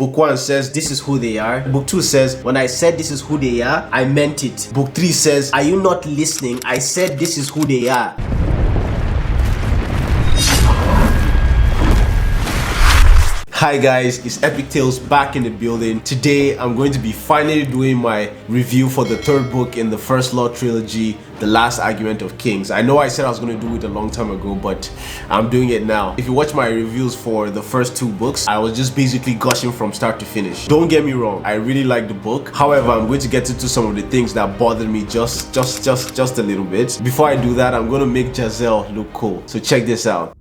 Book 1 says, this is who they are. Book 2 says, when I said this is who they are, I meant it. Book 3 says, are you not listening? I said this is who they are. Hi guys, it's Epictalez back in the building. Today I'm going to be finally doing my review for the third book in the First Law trilogy, The Last Argument of Kings. I know I said I was going to do it a long time ago, but I'm doing it now. If you watch my reviews for the first two books, I was just basically gushing from start to finish. Don't get me wrong, I really like the book. However, I'm going to get into some of the things that bothered me just a little bit. Before I do that, I'm going to make Jazel look cool. So check this out.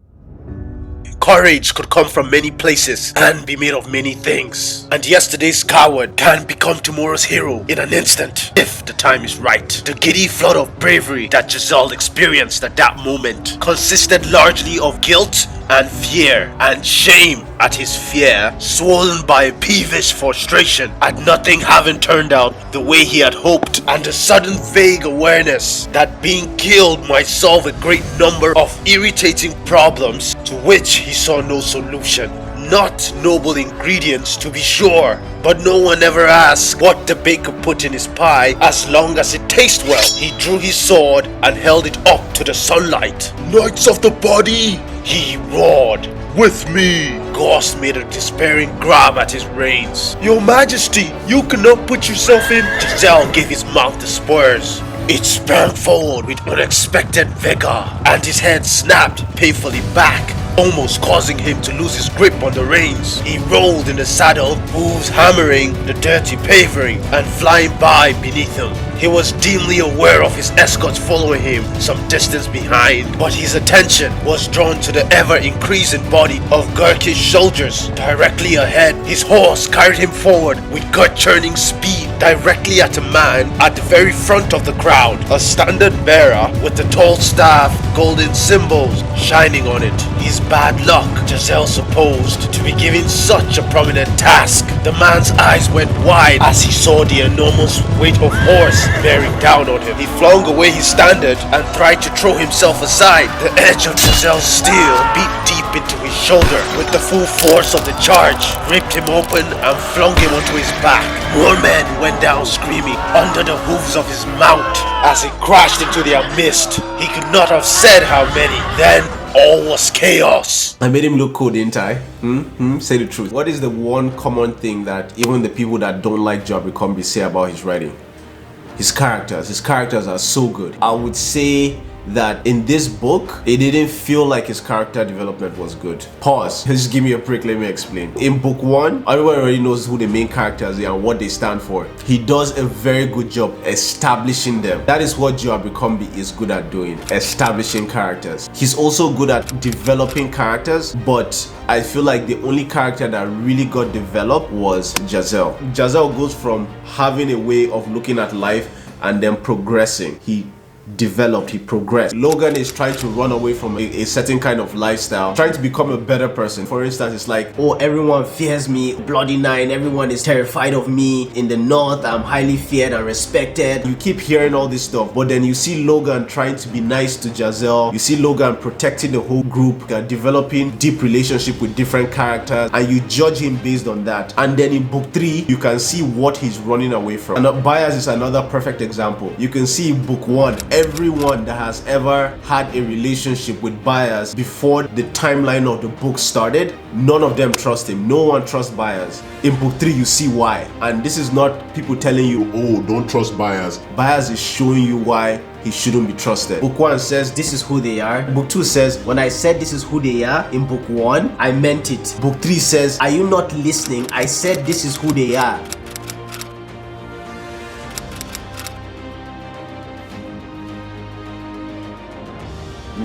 Courage could come from many places and be made of many things. And yesterday's coward can become tomorrow's hero in an instant, if the time is right. The giddy flood of bravery that Jazel experienced at that moment consisted largely of guilt and fear and shame at his fear, swollen by a peevish frustration at nothing having turned out the way he had hoped, and a sudden vague awareness that being killed might solve a great number of irritating problems to which he saw no solution. Not noble ingredients, to be sure, but no one ever asked what the baker put in his pie as long as it tastes well. He drew his sword and held it up to the sunlight. "Knights of the body!" he roared. "With me!" Ghost made a despairing grab at his reins. "Your Majesty, you cannot put yourself in." Jazel gave his mouth the spurs. It sprang forward with unexpected vigor, and his head snapped painfully back, almost causing him to lose his grip on the reins. He rolled in the saddle, hooves hammering the dirty paving and flying by beneath him. He was dimly aware of his escorts following him some distance behind, but his attention was drawn to the ever-increasing body of Gurkish soldiers directly ahead. His horse carried him forward with gut-churning speed directly at a man at the very front of the crowd, a standard bearer with the tall staff, golden symbols shining on it. His bad luck, Jazel supposed, to be given such a prominent task. The man's eyes went wide as he saw the enormous weight of horse bearing down on him. He flung away his standard and tried to throw himself aside. The edge of Jazel's steel beat deep into his shoulder with the full force of the charge, ripped him open and flung him onto his back. More men went down screaming under the hooves of his mount as he crashed into their midst. He could not have said how many. Then all was chaos. I made him look cool, didn't I? Say the truth. What is the one common thing that even the people that don't like Abercrombie say about his writing? His characters are so good. I would say that in this book, it didn't feel like his character development was good. Pause. Just give me a break, let me explain. In book 1, everyone already knows who the main characters are and what they stand for. He does a very good job establishing them. That is what Joe Abercrombie is good at doing, establishing characters. He's also good at developing characters, but I feel like the only character that really got developed was Jazel. Jazel goes from having a way of looking at life and then progressing. He developed, he progressed. Logan is trying to run away from a certain kind of lifestyle, trying to become a better person. For instance, it's like, oh, everyone fears me, Bloody Nine, everyone is terrified of me. In the north, I'm highly feared and respected. You keep hearing all this stuff, but then you see Logan trying to be nice to Jazel. You see Logan protecting the whole group, developing deep relationship with different characters, and you judge him based on that. And then in book 3, you can see what he's running away from. And Bias is another perfect example. You can see in book 1, everyone that has ever had a relationship with Bias before the timeline of the book started, none of them trust him. No one trusts Bias. In book 3, you see why. And this is not people telling you, oh, don't trust Bias. Bias is showing you why he shouldn't be trusted. Book 1 says, this is who they are. Book 2 says, when I said this is who they are in book 1, I meant it. Book 3 says, are you not listening? I said this is who they are.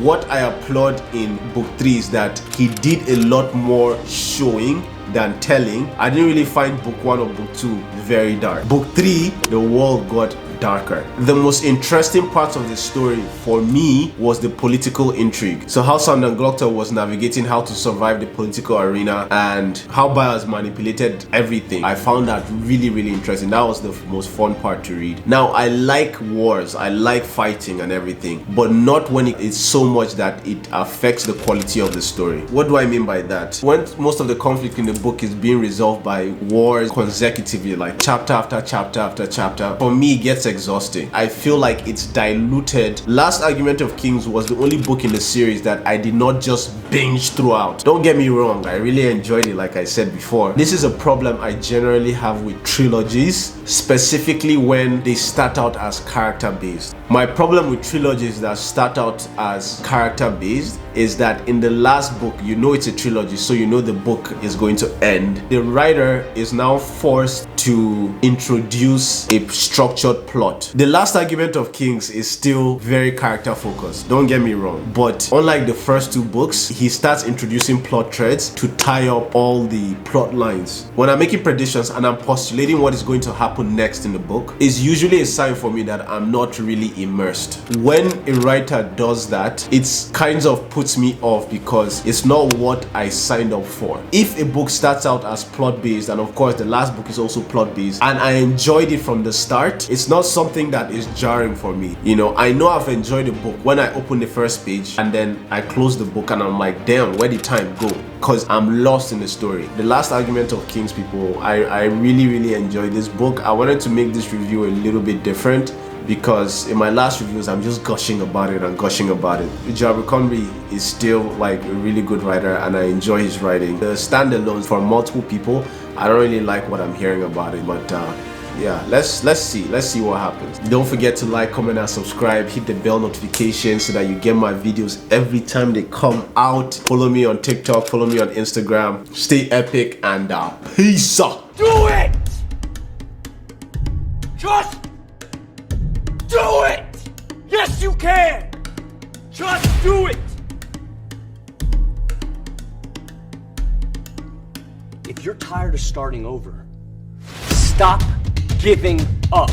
What I applaud in book 3 is that he did a lot more showing than telling. I didn't really find book 1 or book 2 very dark. Book 3, the world got darker. The most interesting part of the story for me was the political intrigue. So how Sound and Glockter was navigating how to survive the political arena and how Byers manipulated everything. I found that really interesting. That was the most fun part to read. Now, I like wars, I like fighting and everything, but not when it's so much that it affects the quality of the story. What do I mean by that? When most of the conflict in the book is being resolved by wars consecutively, like chapter after chapter after chapter, for me it gets exhausting. I feel like it's diluted. Last Argument of Kings was the only book in the series that I did not just binge throughout. Don't get me wrong, I really enjoyed it, like I said before. This is a problem I generally have with trilogies, specifically when they start out as character based. My problem with trilogies that start out as character based is that in the last book, you know it's a trilogy, so you know the book is going to end. The writer is now forced to introduce a structured plot. The Last Argument of Kings is still very character focused, don't get me wrong, but unlike the first two books, he starts introducing plot threads to tie up all the plot lines. When I'm making predictions and I'm postulating what is going to happen next in the book, it's usually a sign for me that I'm not really immersed. When a writer does that, it's kind of puts me off because it's not what I signed up for. If a book starts out as plot based, and of course the last book is also plot based, and I enjoyed it from the start, it's not something that is jarring for me. You know, I know I've enjoyed the book when I open the first page and then I close the book and I'm like, damn, where did time go? Because I'm lost in the story. The Last Argument of Kings, people, I really enjoyed this book. I wanted to make this review a little bit different because in my last reviews I'm just gushing about it and gushing about it. Abercrombie is still like a really good writer and I enjoy his writing. The standalones for multiple people, I don't really like what I'm hearing about it, but yeah, let's see what happens. Don't forget to like, comment and subscribe. Hit the bell notification so that you get my videos every time they come out. Follow me on TikTok, follow me on Instagram. Stay epic and peace out. Do it! Just do it! Yes, you can! Just do it! If you're tired of starting over, stop giving up.